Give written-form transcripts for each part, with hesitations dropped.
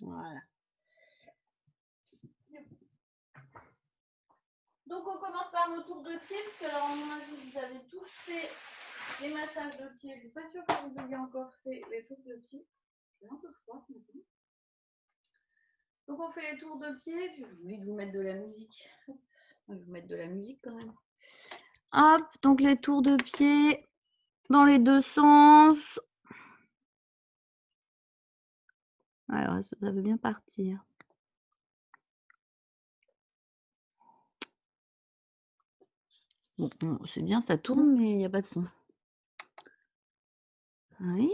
Voilà. Donc, on commence par nos tours de pied, parce que alors, à mon avis, vous avez tous fait les massages de pied. Je ne suis pas sûre que vous ayez encore fait les tours de pied. J'ai un peu froid ce matin. Donc, on fait les tours de pied. Puis, j'ai oublié de vous mettre de la musique. Je vais vous mettre de la musique quand même. Hop, donc les tours de pied dans les deux sens. Alors, ça veut bien partir. Bon, c'est bien, ça tourne, mais il n'y a pas de son. Oui.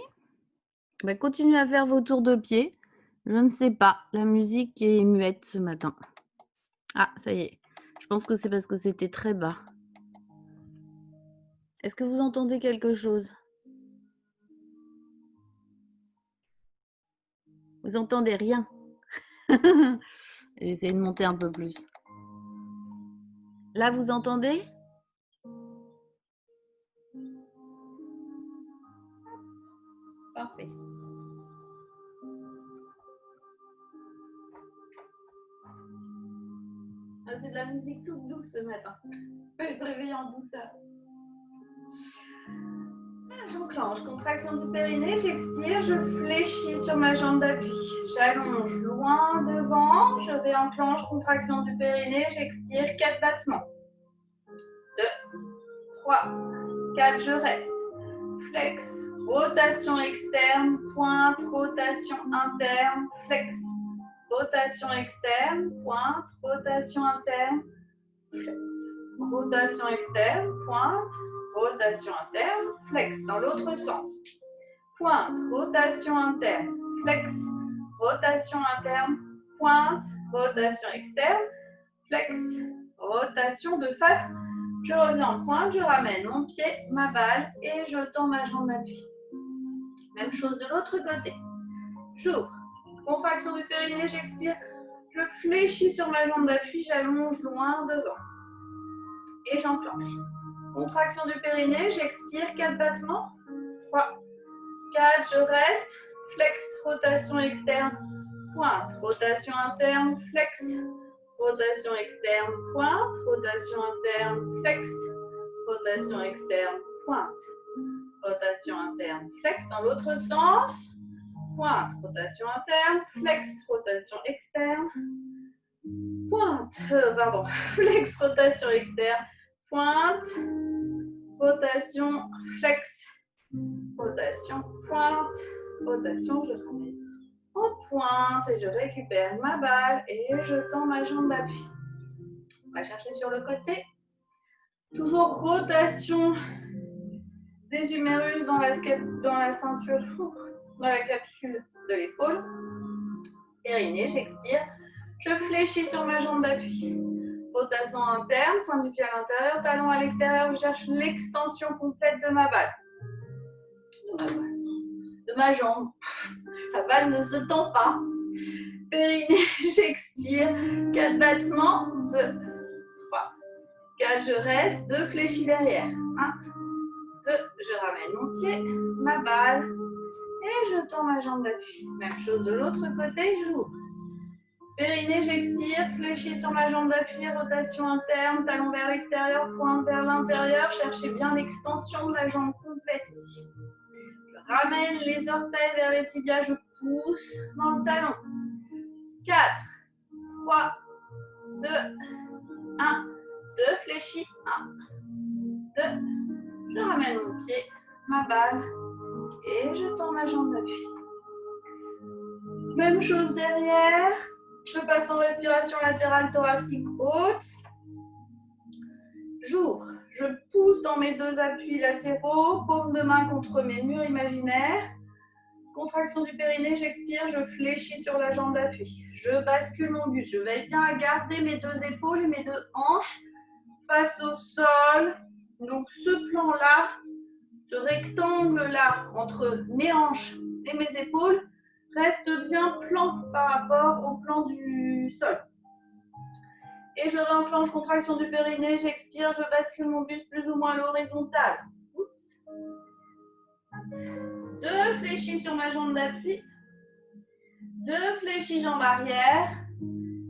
Bah, continuez à faire vos tours de pied. Je ne sais pas, la musique est muette ce matin. Ah, ça y est. Je pense que c'est parce que c'était très bas. Est-ce que vous entendez quelque chose? Vous entendez rien? J'essaie de monter un peu plus. Là, vous entendez? Parfait. Ah, c'est de la musique toute douce ce matin. Je vais te réveiller en douceur. J'enclenche, contraction du périnée, j'expire, je fléchis sur ma jambe d'appui. J'allonge loin devant, je réenclenche, contraction du périnée, j'expire, 4 battements. 2, 3, 4, je reste. Flex, rotation externe, pointe, rotation interne, flex. Rotation externe, pointe, rotation interne, flex. Rotation externe, pointe, rotation interne, flex. Dans l'autre sens. Pointe, rotation interne, flex, rotation interne, pointe, rotation externe, flex, rotation de face. Je reviens en pointe, je ramène mon pied, ma balle et je tends ma jambe d'appui. Même chose de l'autre côté. J'ouvre, contraction du périnée, j'expire, je fléchis sur ma jambe d'appui, j'allonge loin devant. Et j'enclenche. Contraction du périnée, j'expire, 4 battements, 3, 4, je reste, flex, rotation externe, pointe, rotation interne, flex, rotation externe, pointe, rotation interne, flex, rotation externe, pointe, rotation interne, flex dans l'autre sens, pointe, rotation interne, flex, rotation externe, pointe, flex, rotation externe, pointe, rotation, flex, rotation, pointe, rotation, je ramène en pointe et je récupère ma balle et je tends ma jambe d'appui. On va chercher sur le côté. Toujours rotation des humérus dans la ceinture, dans la capsule de l'épaule. Périnée, j'expire. Je fléchis sur ma jambe d'appui. Rotation interne, pointe du pied à l'intérieur, talon à l'extérieur. Je cherche l'extension complète de ma balle. De ma jambe. La balle ne se tend pas. Périnée, j'expire. 4 battements. 2, 3, 4, je reste. 2, fléchis derrière. 1, 2, je ramène mon pied, ma balle. Et je tends ma jambe d'appui. Même chose de l'autre côté, j'ouvre. Périnée, j'expire, fléchis sur ma jambe d'appui, rotation interne, talon vers l'extérieur, pointe vers l'intérieur. Cherchez bien l'extension de la jambe complète ici. Je ramène les orteils vers les tibias, je pousse dans le talon. 4, 3, 2, 1, 2, fléchis, 1, 2, je ramène mon pied, ma balle, et je tends ma jambe d'appui. Même chose derrière, je passe en respiration latérale thoracique haute. J'ouvre, je pousse dans mes 2 appuis latéraux, paume de main contre mes murs imaginaires. Contraction du périnée, j'expire, je fléchis sur la jambe d'appui. Je bascule mon buste, je veille bien à garder mes 2 épaules et mes 2 hanches face au sol. Donc ce plan-là, ce rectangle-là, entre mes hanches et mes épaules, reste bien plan par rapport au plan du sol. Et je réenclenche contraction du périnée, j'expire, je bascule mon buste plus ou moins à l'horizontale. 2, fléchis sur ma jambe d'appui. 2 fléchis jambes arrière.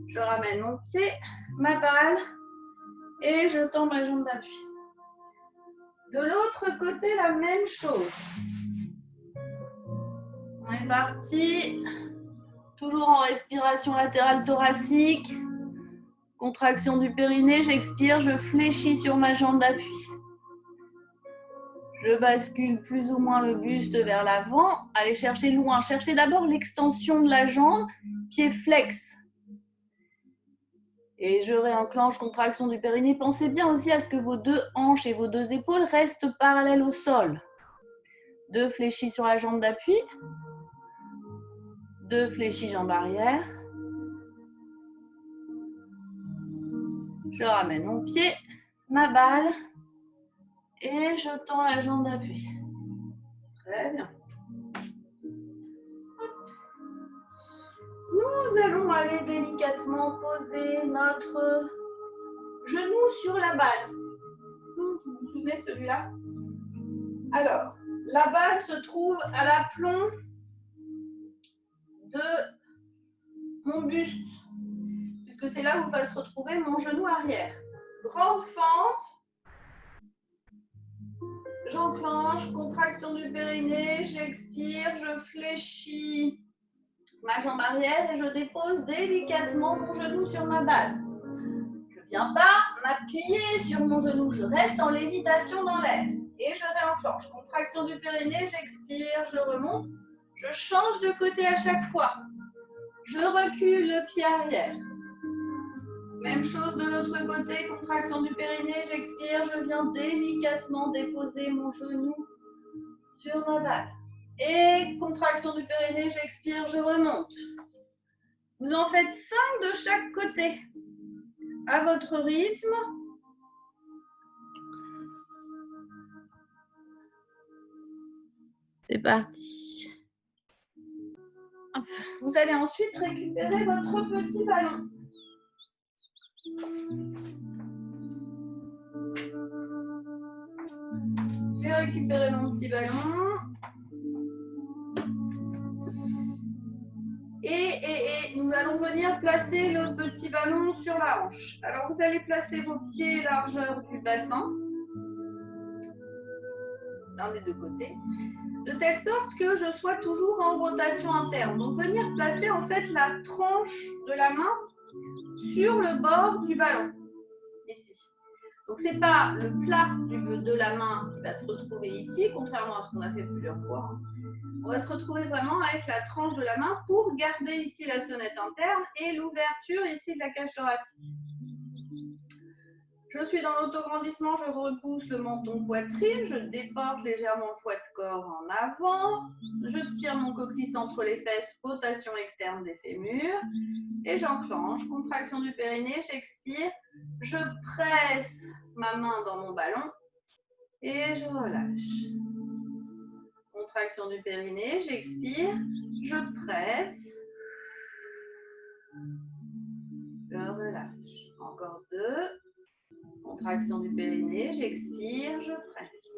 Je ramène mon pied, ma balle et je tends ma jambe d'appui. De l'autre côté, la même chose. On est parti. Toujours en respiration latérale thoracique. Contraction du périnée, j'expire, je fléchis sur ma jambe d'appui. Je bascule plus ou moins le buste vers l'avant. Allez chercher loin. Cherchez d'abord l'extension de la jambe, pied flex. Et je réenclenche, contraction du périnée. Pensez bien aussi à ce que vos 2 hanches et vos 2 épaules restent parallèles au sol. 2 fléchis sur la jambe d'appui. 2 fléchis jambe arrière. Je ramène mon pied, ma balle et je tends la jambe d'appui. Très bien. Nous allons aller délicatement poser notre genou sur la balle. Vous vous souvenez de celui-là? Alors, la balle se trouve à l'aplomb de mon buste, puisque c'est là où va se retrouver mon genou arrière. Grande fente. J'enclenche, contraction du périnée, j'expire, je fléchis ma jambe arrière et je dépose délicatement mon genou sur ma balle. Je ne viens pas m'appuyer sur mon genou, je reste en lévitation dans l'air. Et je réenclenche, contraction du périnée, j'expire, je remonte, je change de côté à chaque fois. Je recule le pied arrière. Même chose de l'autre côté, contraction du périnée, j'expire, je viens délicatement déposer mon genou sur ma balle. Et contraction du périnée, j'expire, je remonte. Vous en faites 5 de chaque côté, à votre rythme. C'est parti. Vous allez ensuite récupérer votre petit ballon. J'ai récupéré mon petit ballon. Et nous allons venir placer le petit ballon sur la hanche. Alors, vous allez placer vos pieds largeur du bassin, d'un des 2 côtés, de telle sorte que je sois toujours en rotation interne. Donc, venir placer en fait la tranche de la main sur le bord du ballon, ici. Donc, ce n'est pas le plat de la main qui va se retrouver ici, contrairement à ce qu'on a fait plusieurs fois. On va se retrouver vraiment avec la tranche de la main pour garder ici la sonnette interne et l'ouverture ici de la cage thoracique. Je suis dans l'autograndissement, je repousse le menton poitrine, je déporte légèrement le poids de corps en avant, je tire mon coccyx entre les fesses, rotation externe des fémurs et j'enclenche, contraction du périnée, j'expire, je presse ma main dans mon ballon et je relâche. Contraction du périnée, j'expire, je presse, je relâche. Encore 2. Contraction du périnée, j'expire, je presse.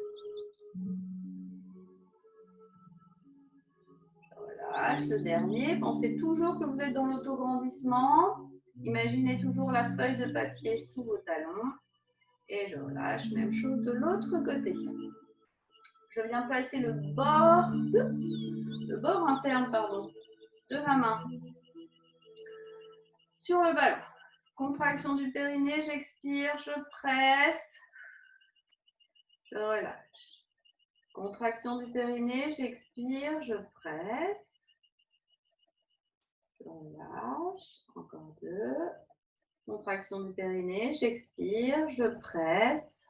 Je relâche. Le dernier, pensez toujours que vous êtes dans l'autograndissement. Imaginez toujours la feuille de papier sous vos talons. Et je relâche. Même chose de l'autre côté. Je viens placer le bord interne, de la main sur le ballon. Contraction du périnée, j'expire, je presse, je relâche. Contraction du périnée, j'expire, je presse, je relâche. Encore 2. Contraction du périnée, j'expire, je presse,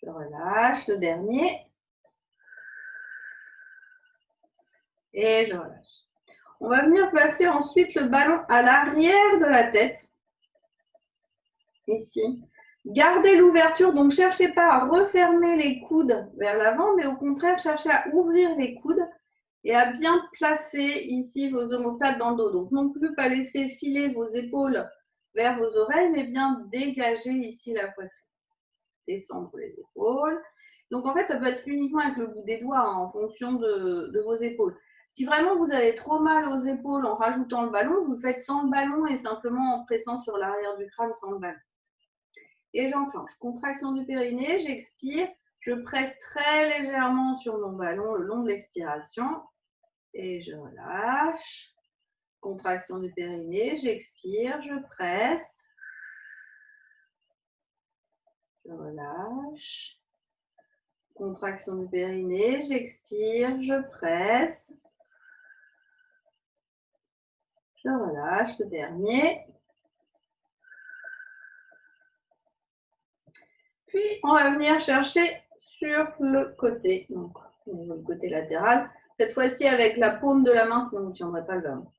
je relâche. Le dernier. Et je relâche. On va venir placer ensuite le ballon à l'arrière de la tête. Ici. Gardez l'ouverture, donc ne cherchez pas à refermer les coudes vers l'avant, mais au contraire, cherchez à ouvrir les coudes et à bien placer ici vos omoplates dans le dos. Donc non plus pas laisser filer vos épaules vers vos oreilles, mais bien dégager ici la poitrine. Descendre les épaules. Donc en fait, ça peut être uniquement avec le bout des doigts, en fonction de vos épaules. Si vraiment vous avez trop mal aux épaules en rajoutant le ballon, vous le faites sans le ballon et simplement en pressant sur l'arrière du crâne sans le ballon. Et j'enclenche. Contraction du périnée, j'expire. Je presse très légèrement sur mon ballon le long de l'expiration. Et je relâche. Contraction du périnée, j'expire, je presse. Je relâche. Contraction du périnée, j'expire, je presse. Je relâche, le dernier. Puis, on va venir chercher sur le côté, donc le côté latéral. Cette fois-ci avec la paume de la main, sinon vous ne tiendrez pas le ballon.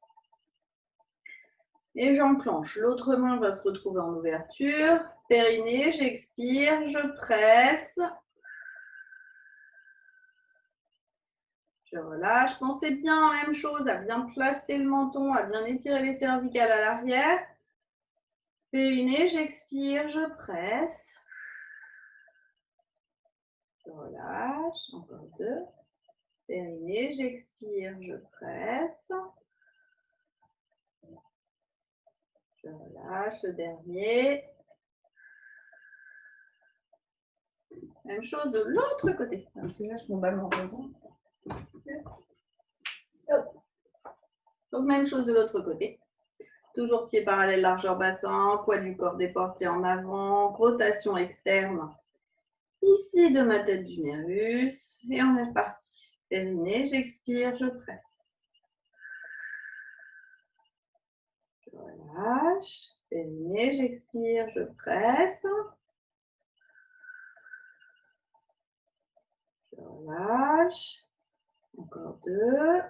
Et j'enclenche. L'autre main va se retrouver en ouverture. Périnée, j'expire, je presse. Je relâche. Pensez bien à la même chose, à bien placer le menton, à bien étirer les cervicales à l'arrière. Périnée, j'expire, je presse. Je relâche. Encore 2. Périnée, j'expire, je presse. Je relâche. Le dernier. Même chose de l'autre côté. Je lâche mon ballon en devant. Donc, même chose de l'autre côté. Toujours pied parallèle, largeur bassin, poids du corps déporté en avant, rotation externe ici de ma tête d'humérus. Et on est reparti. Périnée, j'expire, je presse. Je relâche. Périnée, j'expire, je presse. Je relâche. Encore 2.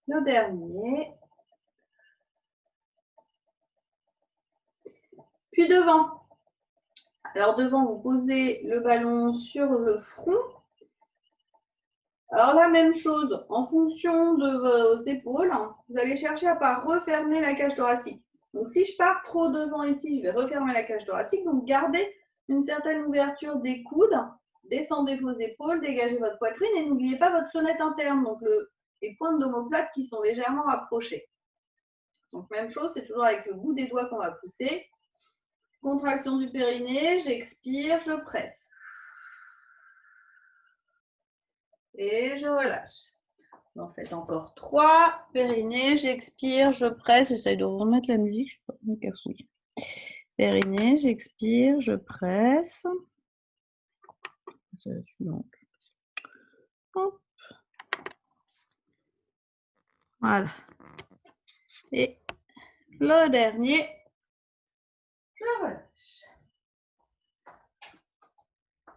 Le dernier. Puis devant. Alors devant, vous posez le ballon sur le front. Alors la même chose, en fonction de vos épaules, vous allez chercher à ne pas refermer la cage thoracique. Donc si je pars trop devant ici, je vais refermer la cage thoracique. Donc gardez une certaine ouverture des coudes, descendez vos épaules, dégagez votre poitrine et n'oubliez pas votre sonnette interne, donc les pointes d'omoplate qui sont légèrement rapprochées. Donc même chose, c'est toujours avec le bout des doigts qu'on va pousser. Contraction du périnée, j'expire, je presse. Et je relâche. En fait, encore 3. Périnée, j'expire, je presse. J'essaye de remettre la musique, je ne suis pas une cafouille. Périnée, j'expire, je presse. C'est la suivante. Hop. Voilà. Et le dernier, je relâche.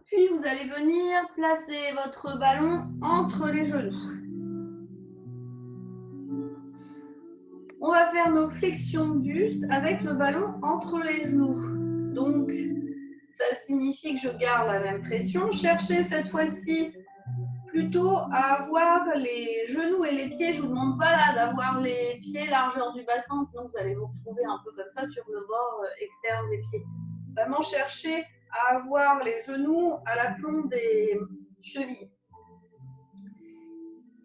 Puis vous allez venir placer votre ballon entre les genoux. On va faire nos flexions de buste avec le ballon entre les genoux. Donc, ça signifie que je garde la même pression. Cherchez cette fois-ci plutôt à avoir les genoux et les pieds. Je ne vous demande pas là d'avoir les pieds largeur du bassin, sinon vous allez vous retrouver un peu comme ça sur le bord externe des pieds. Vraiment cherchez à avoir les genoux à l'aplomb des chevilles.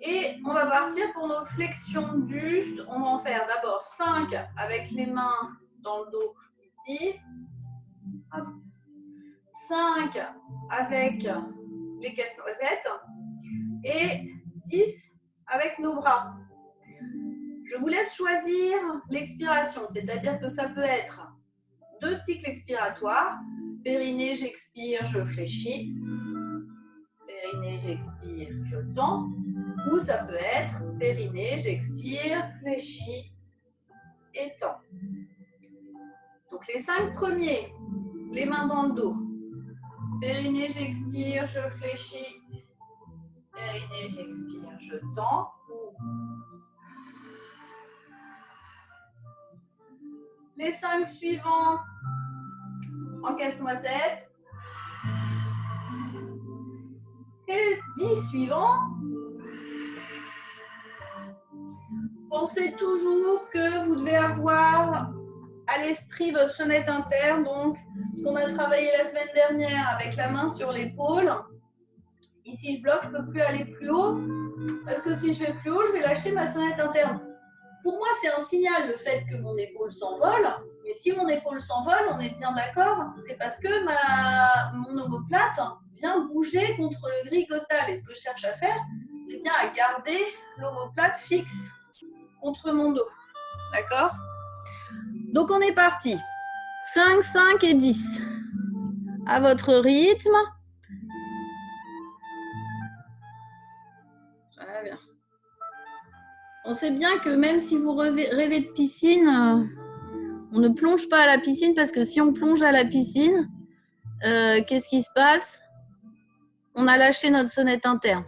Et on va partir pour nos flexions de buste. On va en faire d'abord 5 avec les mains dans le dos ici. 5 avec les casse-noisettes. Et 10 avec nos bras. Je vous laisse choisir l'expiration, c'est-à-dire que ça peut être 2 cycles expiratoires. Périnée, j'expire, je fléchis. Périnée, j'expire, je tends. Ou ça peut être périnée, j'expire, fléchis et tends. Donc les 5 premiers, les mains dans le dos. Périnée, j'expire, je fléchis. Périnée, j'expire, je tends. Les 5 suivants en casse-noisette. Et les 10 suivants. Pensez toujours que vous devez avoir à l'esprit votre sonnette interne, donc ce qu'on a travaillé la semaine dernière avec la main sur l'épaule. Ici, je bloque, je ne peux plus aller plus haut, parce que si je vais plus haut, je vais lâcher ma sonnette interne. Pour moi, c'est un signal, le fait que mon épaule s'envole. Mais si mon épaule s'envole, on est bien d'accord, c'est parce que mon omoplate vient bouger contre le gris costal. Et ce que je cherche à faire, c'est bien à garder l'omoplate fixe contre mon dos. D'accord? Donc, on est parti. 5, 5 et 10. À votre rythme. Très bien. On sait bien que même si vous rêvez de piscine, on ne plonge pas à la piscine parce que si on plonge à la piscine, qu'est-ce qui se passe? On a lâché notre sonnette interne.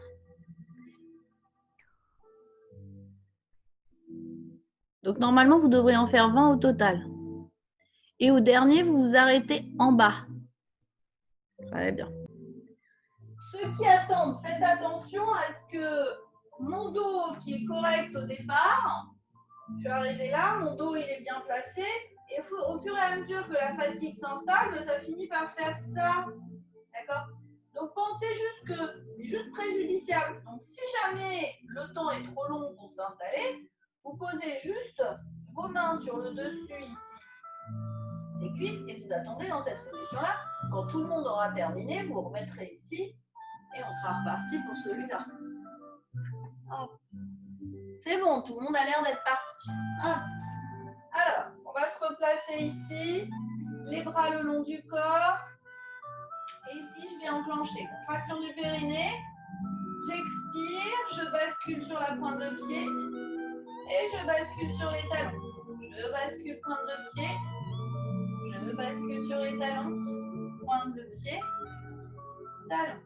Donc normalement, vous devrez en faire 20 au total. Et au dernier, vous vous arrêtez en bas. Très bien. Ceux qui attendent, faites attention à ce que mon dos qui est correct au départ, je suis arrivée là, mon dos il est bien placé, et au fur et à mesure que la fatigue s'installe, ça finit par faire ça. D'accord? Donc pensez juste que c'est juste préjudiciable. Donc si jamais le temps est trop long pour s'installer, vous posez juste vos mains sur le dessus ici des cuisses et vous attendez dans cette position-là. Quand tout le monde aura terminé, vous remettrez ici et on sera reparti pour celui-là. C'est bon, tout le monde a l'air d'être parti. Alors, on va se replacer ici, les bras le long du corps. Et ici, je vais enclencher contraction du périnée. J'expire, je bascule sur la pointe de pied et je bascule sur les talons. Je bascule pointe de pied, je bascule sur les talons, pointe de pied, talon.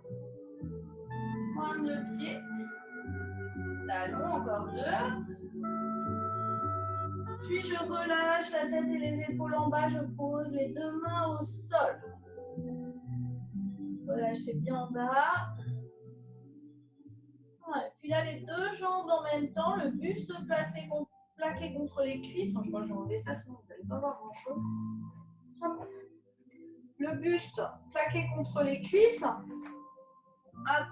Pointe de pied, talon, encore 2. Puis je relâche la tête et les épaules en bas, je pose les 2 mains au sol. Relâchez bien en bas. Ouais, puis là, les 2 jambes en même temps, le buste plaqué contre les cuisses. Je crois que j'ai enlevé ça, sinon vous n'allez pas voir grand-chose. Le buste plaqué contre les cuisses. Hop.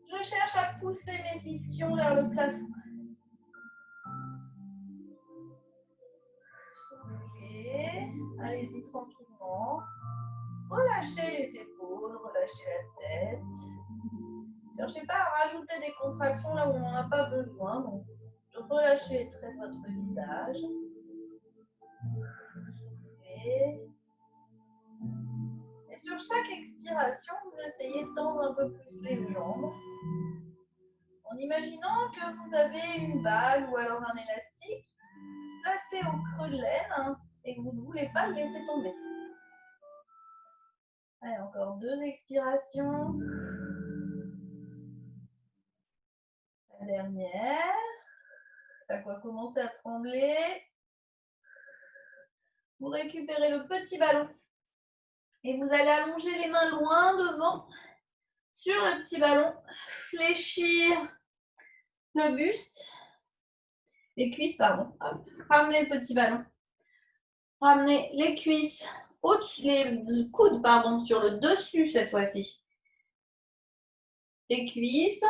Je cherche à pousser mes ischions vers le plafond. Soufflez. Allez-y tranquillement. Relâchez les épaules, relâchez la tête. Ne cherchez pas à rajouter des contractions là où on n'en a pas besoin. Donc, relâchez très votre visage. Soufflez. Et sur chaque expiration, vous essayez de tendre un peu plus les jambes. En imaginant que vous avez une balle ou alors un élastique placé au creux de l'aine et que vous ne voulez pas le laisser tomber. Allez, encore 2 expirations. La dernière. Ça va commencer à trembler. Vous récupérez le petit ballon et vous allez allonger les mains loin devant sur le petit ballon, fléchir le buste, les cuisses, pardon. Hop. Ramenez le petit ballon. Ramenez les cuisses, les coudes, pardon, sur le dessus cette fois-ci. Les cuisses.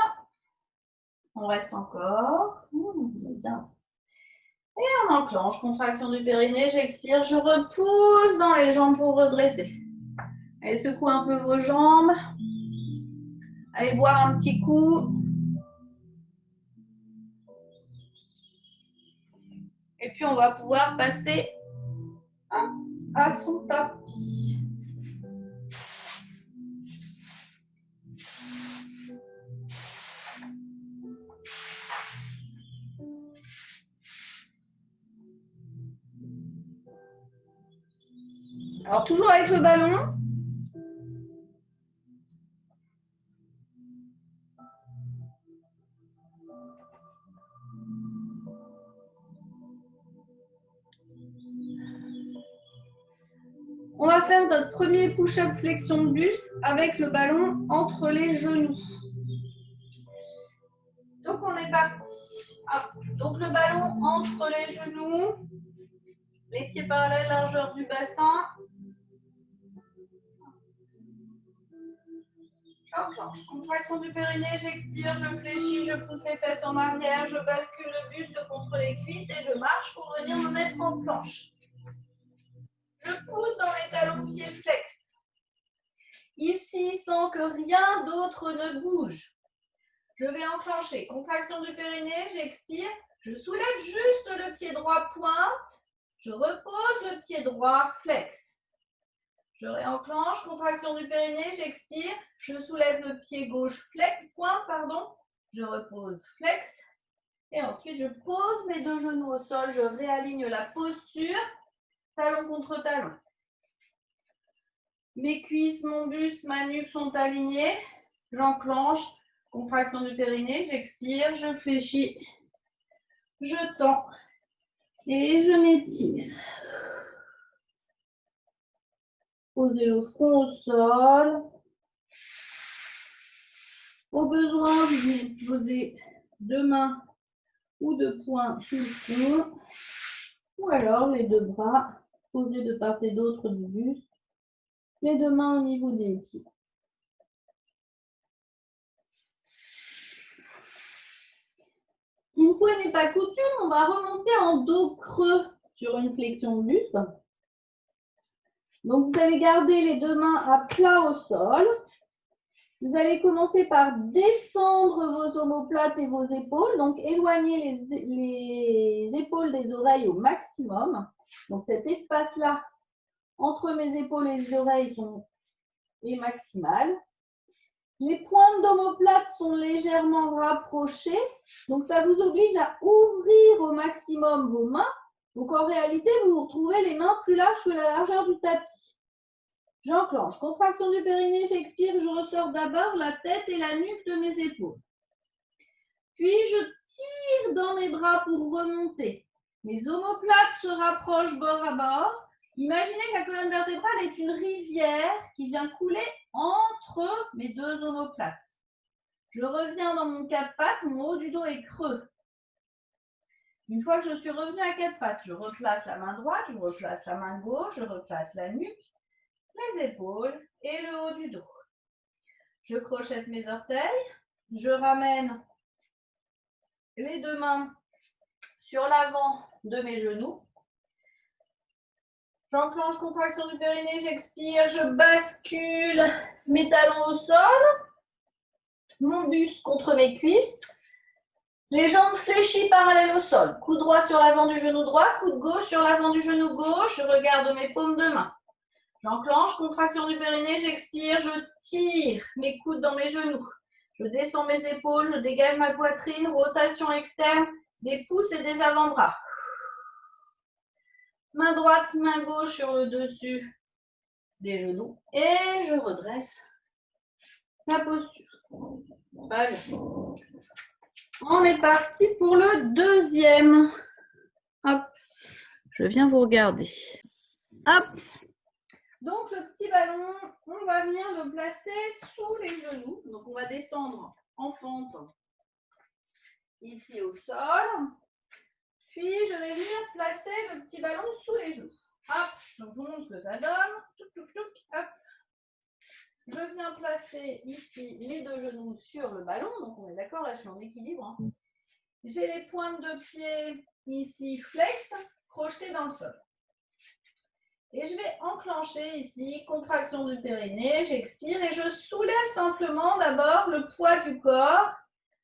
On reste encore. Bien. Et on enclenche, contraction du périnée, j'expire, je repousse dans les jambes pour redresser. Allez, secouez un peu vos jambes. Allez boire un petit coup. Et puis on va pouvoir passer à son tapis. Alors toujours avec le ballon. On va faire notre premier push-up flexion de buste avec le ballon entre les genoux. Donc on est parti. Donc le ballon entre les genoux, les pieds parallèles, largeur du bassin. J'enclenche. Contraction du périnée, j'expire, je fléchis, je pousse les fesses en arrière, je bascule le buste contre les cuisses et je marche pour venir me mettre en planche. Je pousse dans les talons pieds flex. Ici, sans que rien d'autre ne bouge. Je vais enclencher. Contraction du périnée, j'expire. Je soulève juste le pied droit pointe. Je repose le pied droit flex. Je réenclenche. Contraction du périnée, j'expire. Je soulève le pied gauche flex, pointe, pardon. Je repose flex. Et ensuite, je pose mes deux genoux au sol. Je réaligne la posture. Talon contre talon. Mes cuisses, mon buste, ma nuque sont alignés. J'enclenche. Contraction du périnée, j'expire, je fléchis, je tends et je m'étire. Posez le front au sol. Au besoin, vous venez poser deux mains ou deux poings sur le front. Ou alors les deux bras posés de part et d'autre du buste. Les deux mains au niveau des pieds. Une fois n'est pas coutume, on va remonter en dos creux sur une flexion de buste. Donc, vous allez garder les deux mains à plat au sol. Vous allez commencer par descendre vos omoplates et vos épaules. Donc, éloignez les épaules des oreilles au maximum. Donc, cet espace-là, entre mes épaules et les oreilles, est maximal. Les pointes d'omoplate sont légèrement rapprochées. Donc, ça vous oblige à ouvrir au maximum vos mains. Donc, en réalité, vous vous retrouvez les mains plus larges que la largeur du tapis. J'enclenche. Contraction du périnée, j'expire. Je ressors d'abord la tête et la nuque de mes épaules. Puis, je tire dans mes bras pour remonter. Mes omoplates se rapprochent bord à bord. Imaginez que la colonne vertébrale est une rivière qui vient couler entre mes deux omoplates. Je reviens dans mon quatre pattes, mon haut du dos est creux. Une fois que je suis revenue à quatre pattes, je replace la main droite, je replace la main gauche, je replace la nuque, les épaules et le haut du dos. Je crochette mes orteils, je ramène les deux mains sur l'avant de mes genoux. J'enclenche contraction du périnée, j'expire, je bascule mes talons au sol, mon buste contre mes cuisses, les jambes fléchies parallèles au sol, coude droit sur l'avant du genou droit, coude gauche sur l'avant du genou gauche, je regarde mes paumes de main. J'enclenche, contraction du périnée, j'expire, je tire mes coudes dans mes genoux, je descends mes épaules, je dégage ma poitrine, rotation externe, des pouces et des avant-bras. Main droite, main gauche sur le dessus des genoux et je redresse la posture. Allez. On est parti pour le deuxième. Hop, je viens vous regarder. Hop. Donc le petit ballon, on va venir le placer sous les genoux. Donc on va descendre en fente ici au sol. Puis, je vais venir placer le petit ballon sous les genoux. Hop, donc je vous montre ce que ça donne. Tchouk, tchouk, tchouk, hop. Je viens placer ici les deux genoux sur le ballon. Donc, on est d'accord, là, je suis en équilibre. Hein. J'ai les pointes de pied ici, flex, crochetées dans le sol. Et je vais enclencher ici, contraction du périnée, j'expire et je soulève simplement d'abord le poids du corps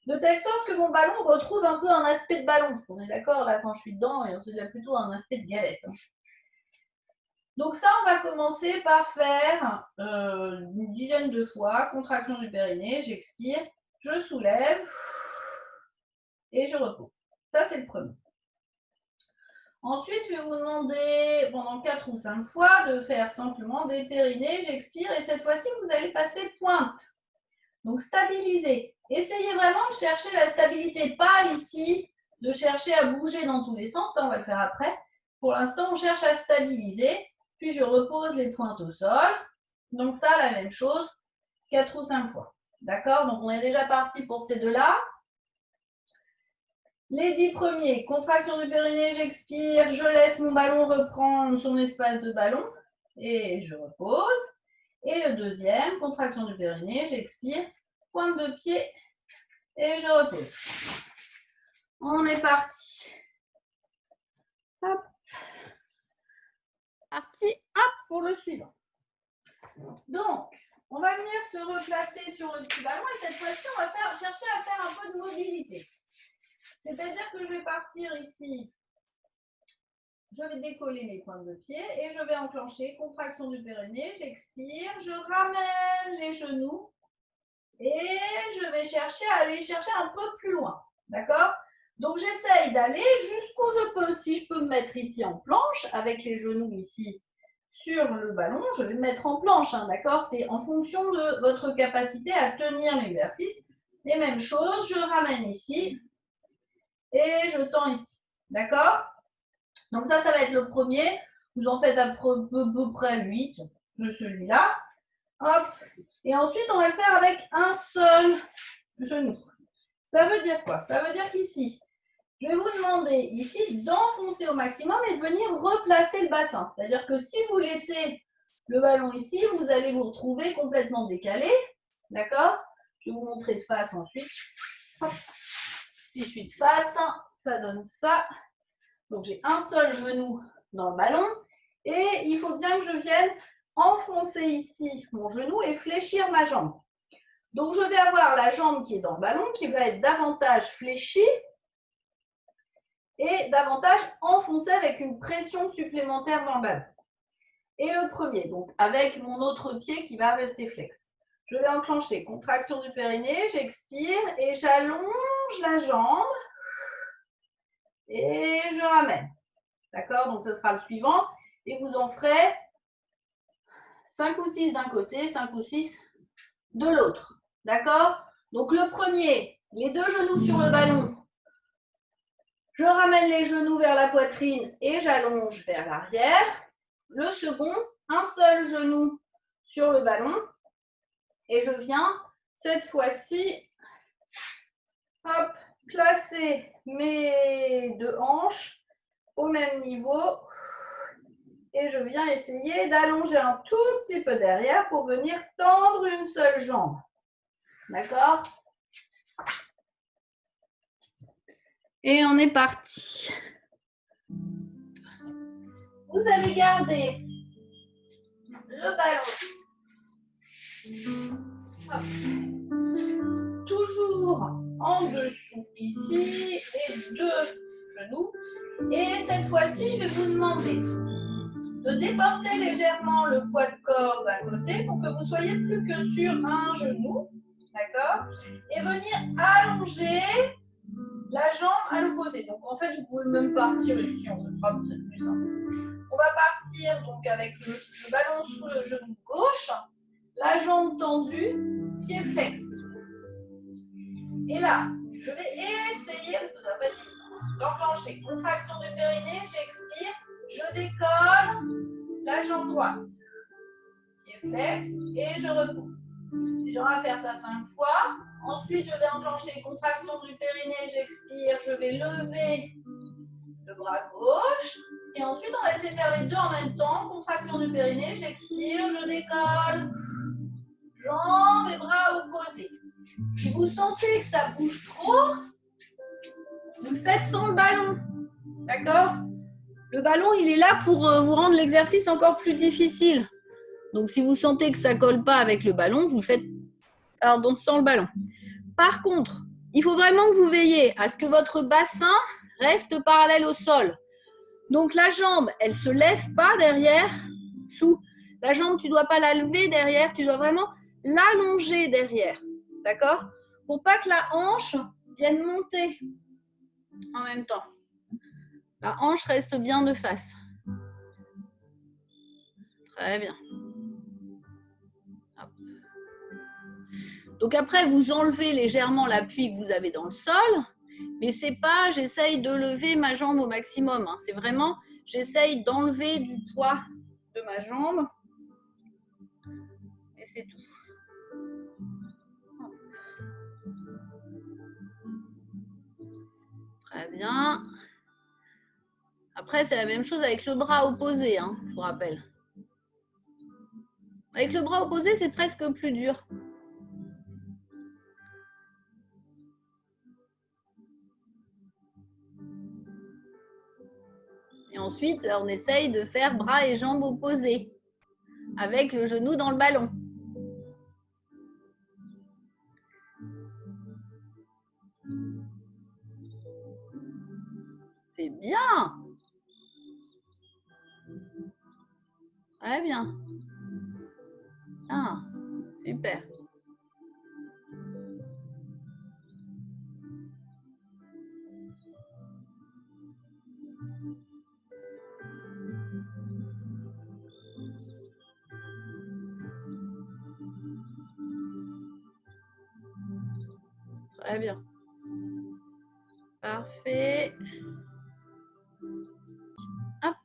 de telle sorte que mon ballon retrouve un peu un aspect de ballon. Parce qu'on est d'accord, là, quand je suis dedans, et on se dit plutôt un aspect de galette. Donc ça, on va commencer par faire une dizaine de fois. Contraction du périnée, j'expire, je soulève et je repose. Ça, c'est le premier. Ensuite, je vais vous demander pendant 4 ou 5 fois de faire simplement des périnées, j'expire, et cette fois-ci, vous allez passer pointe. Donc, stabiliser. Essayez vraiment de chercher la stabilité, pas ici, de chercher à bouger dans tous les sens, ça on va le faire après. Pour l'instant, on cherche à stabiliser, puis je repose les pointes au sol. Donc ça, la même chose, 4 ou 5 fois. D'accord? Donc on est déjà parti pour ces deux-là. Les 10 premiers, contraction du périnée, j'expire, je laisse mon ballon reprendre son espace de ballon et je repose. Et le deuxième, contraction du périnée, j'expire, pointe de pied et je repose. On est parti. Hop. Parti, hop, pour le suivant. Donc, on va venir se replacer sur le petit ballon et cette fois-ci, on va chercher à faire un peu de mobilité. C'est-à-dire que je vais partir ici, je vais décoller mes pointes de pied et je vais enclencher contraction du périnée, j'expire, je ramène les genoux et je vais chercher à aller chercher un peu plus loin, d'accord? Donc, j'essaye d'aller jusqu'où je peux. Si je peux me mettre ici en planche, avec les genoux ici sur le ballon, je vais me mettre en planche, hein, d'accord? C'est en fonction de votre capacité à tenir l'exercice. Les mêmes choses, je ramène ici et je tends ici, d'accord? Donc ça va être le premier. Vous en faites à peu près 8 de celui-là. Hop. Et ensuite, on va le faire avec un seul genou. Ça veut dire quoi? Ça veut dire qu'ici, je vais vous demander ici d'enfoncer au maximum et de venir replacer le bassin. C'est-à-dire que si vous laissez le ballon ici, vous allez vous retrouver complètement décalé. D'accord? Je vais vous montrer de face ensuite. Hop. Si je suis de face, ça donne ça. Donc, j'ai un seul genou dans le ballon. Et il faut bien que je vienne enfoncer ici mon genou et fléchir ma jambe. Donc, je vais avoir la jambe qui est dans le ballon qui va être davantage fléchie et davantage enfoncée avec une pression supplémentaire dans le ballon. Et le premier, donc avec mon autre pied qui va rester flex. Je vais enclencher contraction du périnée, j'expire et j'allonge la jambe et je ramène. D'accord? Donc, ce sera le suivant. Et vous en ferez 5 ou 6 d'un côté, 5 ou 6 de l'autre. D'accord? Donc, le premier, les deux genoux sur le ballon. Je ramène les genoux vers la poitrine et j'allonge vers l'arrière. Le second, un seul genou sur le ballon. Et je viens, cette fois-ci, hop, placer mes deux hanches au même niveau. Et je viens essayer d'allonger un tout petit peu derrière pour venir tendre une seule jambe. D'accord? Et on est parti. Vous allez garder le ballon. Hop. Toujours en dessous ici, les deux genoux. Et cette fois-ci, je vais vous demander de déporter légèrement le poids de corps d'un côté pour que vous soyez plus que sur un genou. D'accord? Et venir allonger la jambe à l'opposé. Donc, en fait, vous pouvez même partir ici, on sera peut-être plus simple. On va partir donc avec le ballon sous le genou gauche, la jambe tendue, pied flex. Et là, je vais essayer, parce que ça va pas être évident, d'enclencher contraction du périnée, j'expire, je décolle la jambe droite, pied flex, et je repose. J'aurai à faire ça 5 fois. Ensuite, je vais enclencher contraction du périnée, j'expire, je vais lever le bras gauche. Et ensuite, on va essayer de faire les deux en même temps. Contraction du périnée, j'expire, je décolle. Jambes et bras opposés. Si vous sentez que ça bouge trop, vous le faites sans le ballon. D'accord? Le ballon, il est là pour vous rendre l'exercice encore plus difficile. Donc, si vous sentez que ça ne colle pas avec le ballon, vous le faites sans le ballon. Par contre, il faut vraiment que vous veilliez à ce que votre bassin reste parallèle au sol. Donc, la jambe, elle ne se lève pas derrière, sous. La jambe, tu ne dois pas la lever derrière, tu dois vraiment l'allonger derrière. D'accord? Pour pas que la hanche vienne monter en même temps. La hanche reste bien de face. Très bien. Hop. Donc après, vous enlevez légèrement l'appui que vous avez dans le sol, mais c'est pas j'essaye de lever ma jambe au maximum. Hein. C'est vraiment j'essaye d'enlever du poids de ma jambe. Et c'est tout. Très bien. Après, c'est la même chose avec le bras opposé, hein, je vous rappelle. Avec le bras opposé, c'est presque plus dur. Et ensuite, on essaye de faire bras et jambes opposés, avec le genou dans le ballon. C'est bien. Très bien. Ah, super. Très bien. Parfait. Hop.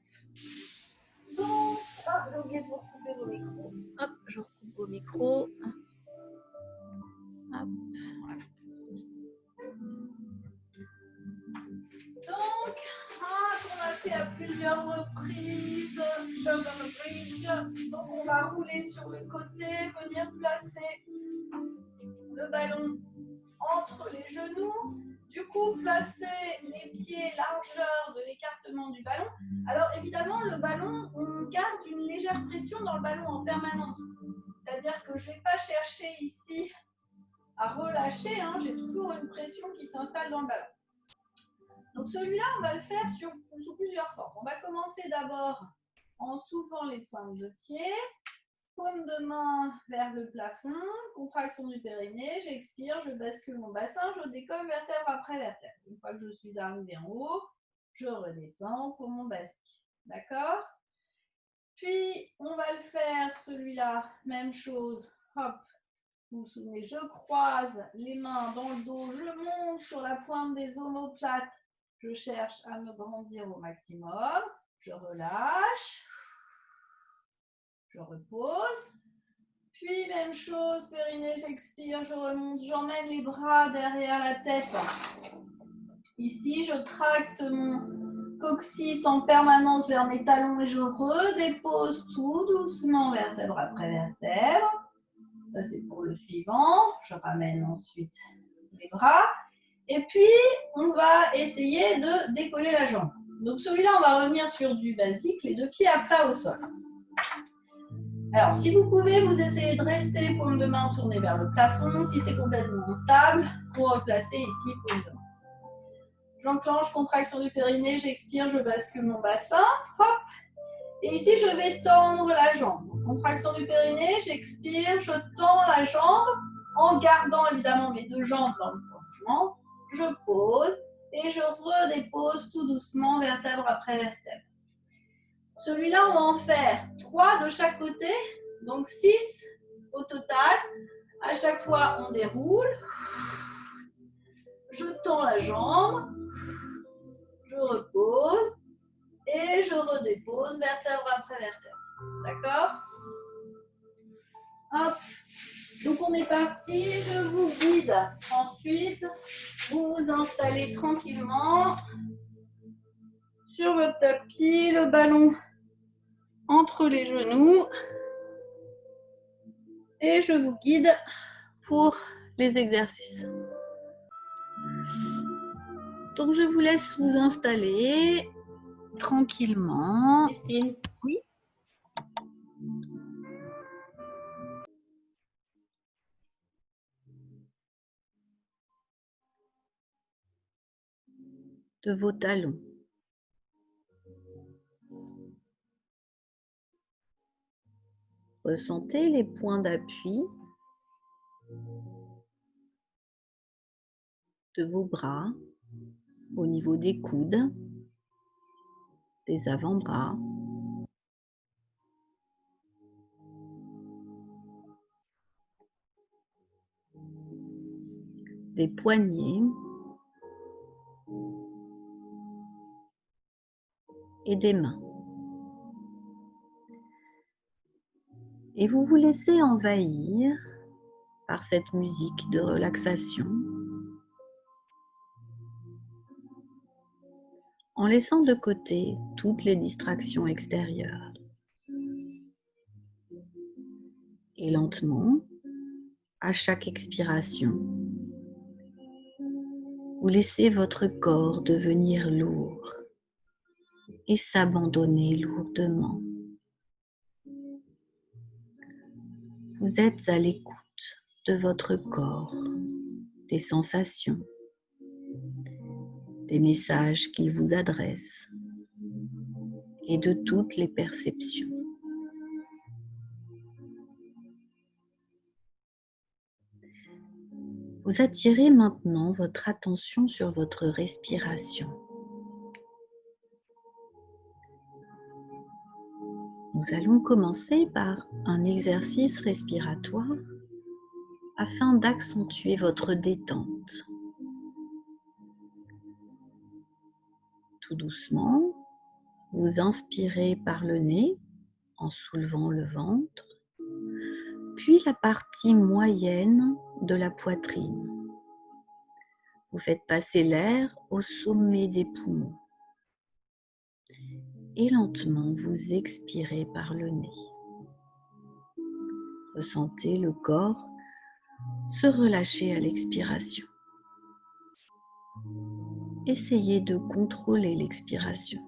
Donc, j'ai oublié de vous recouper vos micros. Hop, je recoupe vos micros. Hop, voilà. Donc, qu'on a fait à plusieurs reprises, shoulder bridge. Donc, on va rouler sur le côté, venir placer le ballon entre les genoux. Du coup, placer les pieds largeur de l'écartement du ballon. Alors, évidemment, le ballon, on garde une légère pression dans le ballon en permanence. C'est-à-dire que je ne vais pas chercher ici à relâcher. J'ai toujours une pression qui s'installe dans le ballon. Donc celui-là, on va le faire sous plusieurs formes. On va commencer d'abord en soulevant les pointes de pied, paume de main vers le plafond, contraction du périnée, j'expire, je bascule mon bassin, je décolle vertèbre après vertèbre. Une fois que je suis arrivée en haut, je redescends pour mon basique. D'accord? Puis, on va le faire, celui-là, même chose. Hop, vous vous souvenez, je croise les mains dans le dos, je monte sur la pointe des omoplates. Je cherche à me grandir au maximum. Je relâche. Je repose. Puis, même chose, périnée, j'expire, je remonte. J'emmène les bras derrière la tête. Ici, je tracte mon coccyx en permanence vers mes talons et je redépose tout doucement, vertèbre après vertèbre. Ça, c'est pour le suivant. Je ramène ensuite les bras. Et puis, on va essayer de décoller la jambe. Donc, celui-là, on va revenir sur du basique, les deux pieds à plat au sol. Alors, si vous pouvez, vous essayez de rester paume de main tournée vers le plafond. Si c'est complètement instable, vous replacez ici paume de main. J'enclenche contraction du périnée, j'expire, je bascule mon bassin. Hop. Et ici, je vais tendre la jambe. Contraction du périnée, j'expire, je tends la jambe en gardant évidemment mes deux jambes dans le prolongement. Je pose et je redépose tout doucement vertèbre après vertèbre. Celui-là, on va en faire 3 de chaque côté, donc 6 au total. À chaque fois, on déroule. Je tends la jambe, je repose et je redépose vertèbre après vertèbre. D'accord? Hop. Donc, on est parti. Je vous guide. Ensuite, vous vous installez tranquillement sur votre tapis, le ballon entre les genoux. Et je vous guide pour les exercices. Donc, je vous laisse vous installer tranquillement. Christine. Oui. De vos talons. Ressentez les points d'appui de vos bras au niveau des coudes, des avant-bras. Des poignets et des mains. Et vous vous laissez envahir par cette musique de relaxation en laissant de côté toutes les distractions extérieures. Et lentement, à chaque expiration, vous laissez votre corps devenir lourd et s'abandonner lourdement. Vous êtes à l'écoute de votre corps, des sensations, des messages qu'il vous adresse et de toutes les perceptions. Vous attirez maintenant votre attention sur votre respiration. Nous allons commencer par un exercice respiratoire afin d'accentuer votre détente. Tout doucement, vous inspirez par le nez en soulevant le ventre, puis la partie moyenne de la poitrine. Vous faites passer l'air au sommet des poumons et lentement vous expirez par le nez. Ressentez le corps se relâcher à l'expiration. Essayez de contrôler l'expiration.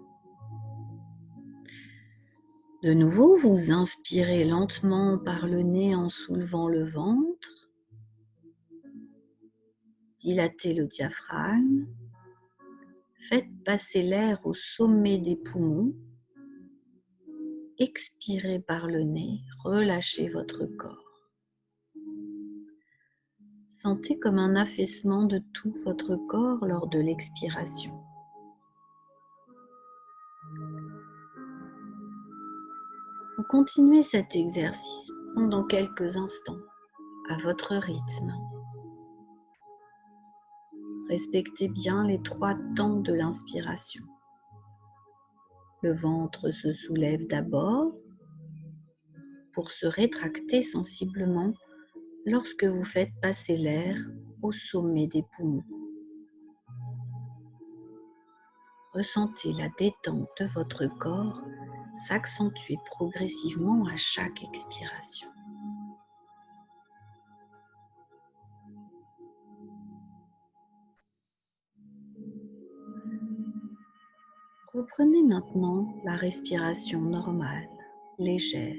De nouveau, vous inspirez lentement par le nez en soulevant le ventre. Dilatez le diaphragme. Faites passer l'air au sommet des poumons. Expirez par le nez, relâchez votre corps. Sentez comme un affaissement de tout votre corps lors de l'expiration. Vous continuez cet exercice pendant quelques instants, à votre rythme. Respectez bien les 3 temps de l'inspiration. Le ventre se soulève d'abord pour se rétracter sensiblement lorsque vous faites passer l'air au sommet des poumons. Ressentez la détente de votre corps s'accentuer progressivement à chaque expiration. Reprenez maintenant la respiration normale, légère,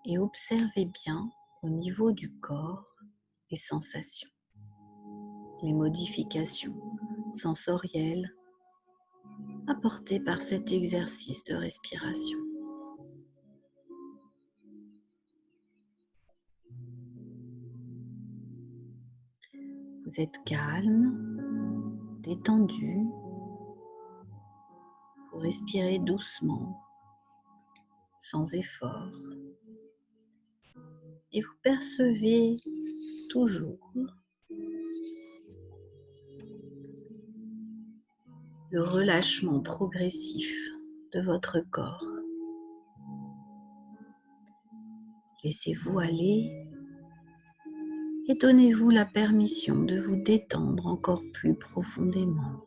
et observez bien au niveau du corps les sensations, les modifications sensorielles apportées par cet exercice de respiration. Vous êtes calme, détendu, vous respirez doucement, sans effort, et vous percevez toujours le relâchement progressif de votre corps. Laissez-vous aller et donnez-vous la permission de vous détendre encore plus profondément.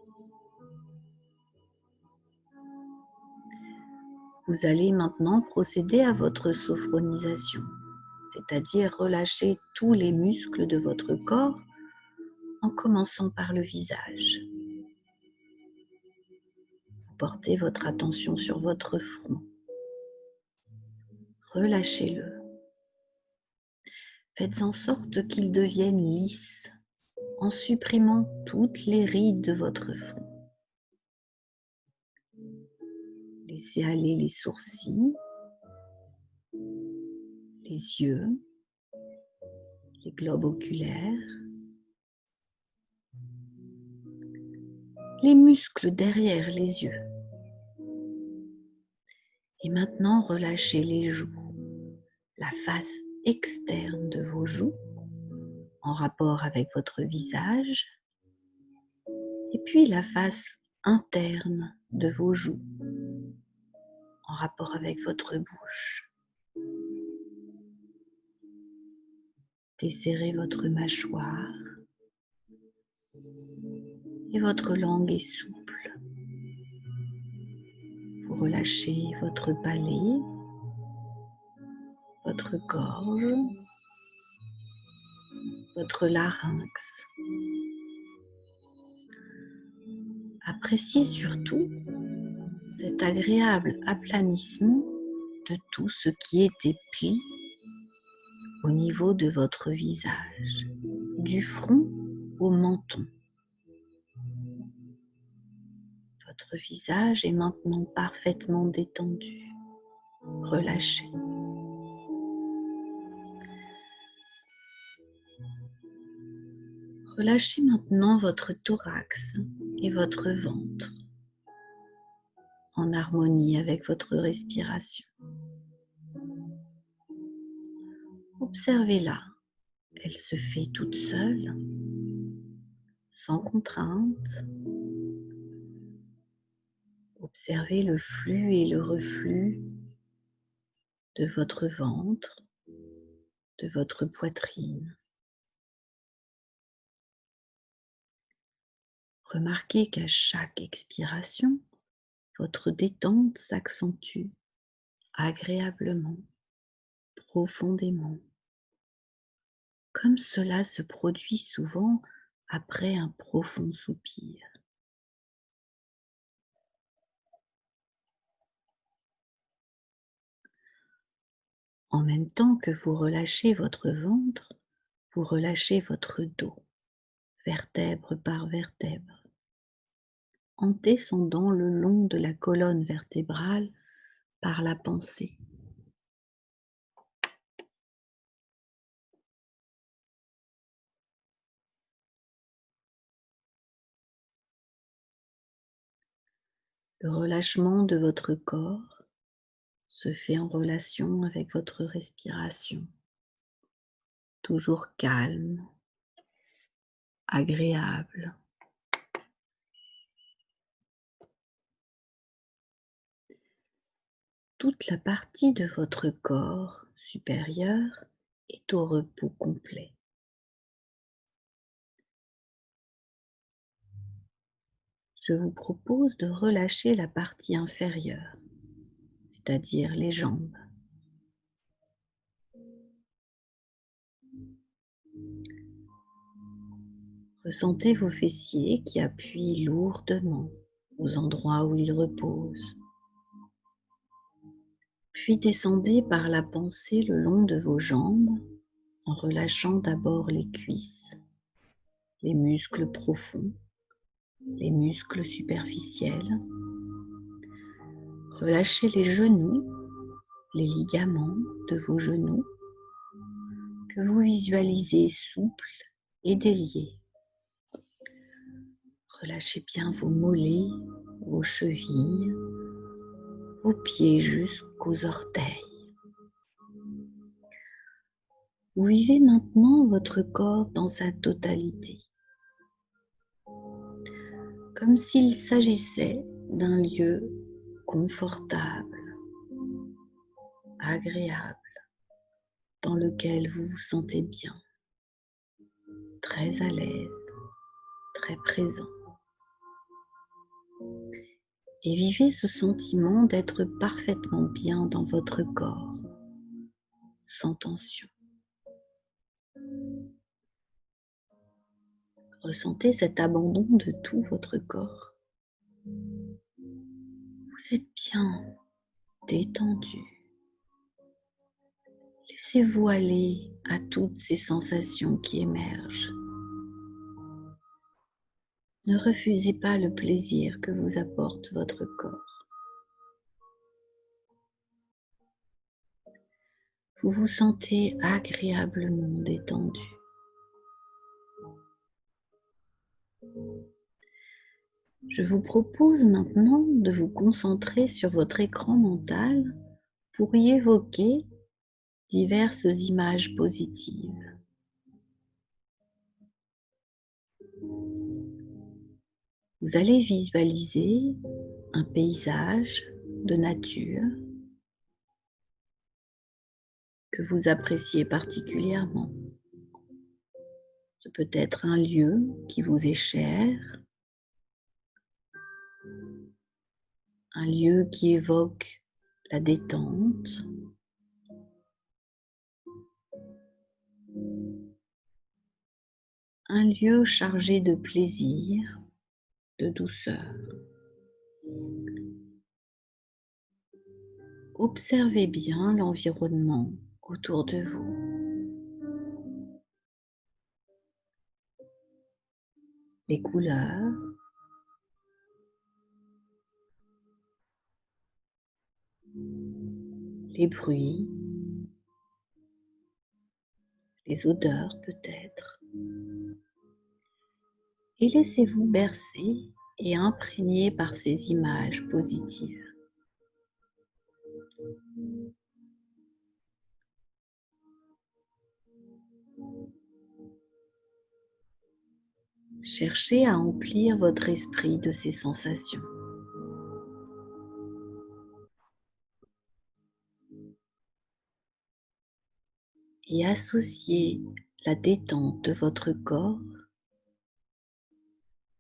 Vous allez maintenant procéder à votre sophronisation, c'est-à-dire relâcher tous les muscles de votre corps en commençant par le visage. Vous portez votre attention sur votre front. Relâchez-le. Faites en sorte qu'il devienne lisse en supprimant toutes les rides de votre front. Laissez aller les sourcils, les yeux, les globes oculaires, les muscles derrière les yeux. Et maintenant, relâchez les joues, la face externe de vos joues en rapport avec votre visage, et puis la face interne de vos joues en rapport avec votre bouche. Desserrez votre mâchoire et votre langue est souple. Vous relâchez votre palais, votre gorge, votre larynx. Appréciez surtout cet agréable aplanissement de tout ce qui est des plis au niveau de votre visage, du front au menton. Votre visage est maintenant parfaitement détendu, relâché. Relâchez maintenant votre thorax et votre ventre en harmonie avec votre respiration. Observez-la, elle se fait toute seule, sans contrainte. Observez le flux et le reflux de votre ventre, de votre poitrine. Remarquez qu'à chaque expiration, votre détente s'accentue agréablement, profondément, comme cela se produit souvent après un profond soupir. En même temps que vous relâchez votre ventre, vous relâchez votre dos, vertèbre par vertèbre, en descendant le long de la colonne vertébrale par la pensée. Le relâchement de votre corps se fait en relation avec votre respiration, toujours calme, agréable. Toute la partie de votre corps supérieur est au repos complet. Je vous propose de relâcher la partie inférieure, c'est-à-dire les jambes. Ressentez vos fessiers qui appuient lourdement aux endroits où ils reposent. Puis descendez par la pensée le long de vos jambes en relâchant d'abord les cuisses, les muscles profonds, les muscles superficiels. Relâchez les genoux, les ligaments de vos genoux que vous visualisez souples et déliés. Relâchez bien vos mollets, vos chevilles, vos pieds jusqu'aux orteils. Vous vivez maintenant votre corps dans sa totalité, comme s'il s'agissait d'un lieu confortable, agréable, dans lequel vous vous sentez bien, très à l'aise, très présent. Et vivez ce sentiment d'être parfaitement bien dans votre corps, sans tension. Ressentez cet abandon de tout votre corps. Vous êtes bien détendu. Laissez-vous aller à toutes ces sensations qui émergent. Ne refusez pas le plaisir que vous apporte votre corps. Vous vous sentez agréablement détendu. Je vous propose maintenant de vous concentrer sur votre écran mental pour y évoquer diverses images positives. Vous allez visualiser un paysage de nature que vous appréciez particulièrement. Ce peut être un lieu qui vous est cher, un lieu qui évoque la détente, un lieu chargé de plaisir, de douceur. Observez bien l'environnement autour de vous, les couleurs, les bruits, les odeurs peut-être. Et laissez-vous bercer et imprégner par ces images positives. Cherchez à emplir votre esprit de ces sensations. Et associez la détente de votre corps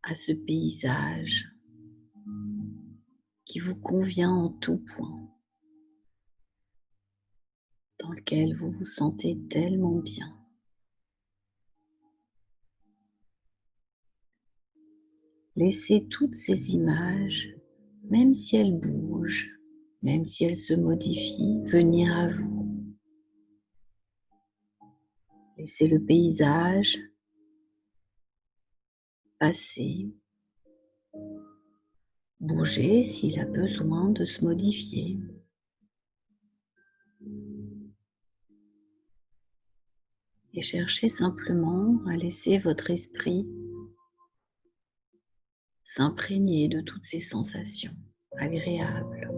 à ce paysage qui vous convient en tout point, dans lequel vous vous sentez tellement bien. Laissez toutes ces images, même si elles bougent, même si elles se modifient, venir à vous. Laissez le paysage passer, bouger s'il a besoin de se modifier. Et cherchez simplement à laisser votre esprit s'imprégner de toutes ces sensations agréables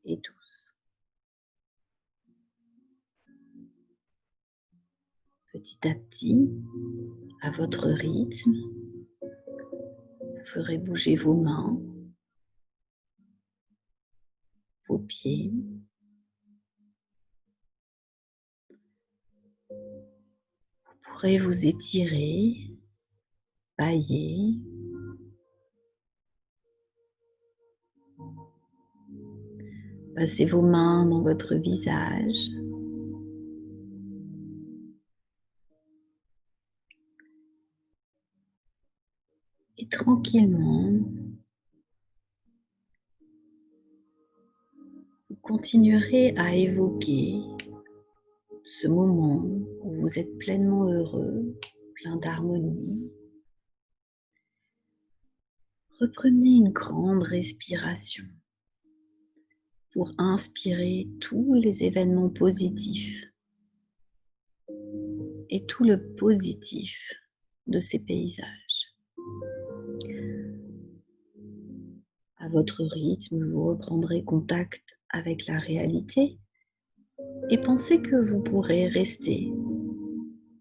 et douces. Petit à petit, à votre rythme, vous ferez bouger vos mains, vos pieds. Vous pourrez vous étirer, bâiller. Passez vos mains dans votre visage. Et tranquillement, vous continuerez à évoquer ce moment où vous êtes pleinement heureux, plein d'harmonie. Reprenez une grande respiration pour inspirer tous les événements positifs et tout le positif de ces paysages. À votre rythme, vous reprendrez contact avec la réalité et pensez que vous pourrez rester.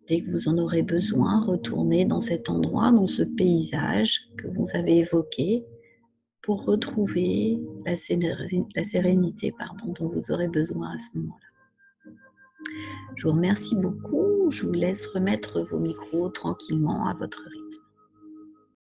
Dès que vous en aurez besoin, retournez dans cet endroit, dans ce paysage que vous avez évoqué pour retrouver la sérénité dont vous aurez besoin à ce moment-là. Je vous remercie beaucoup. Je vous laisse remettre vos micros tranquillement à votre rythme.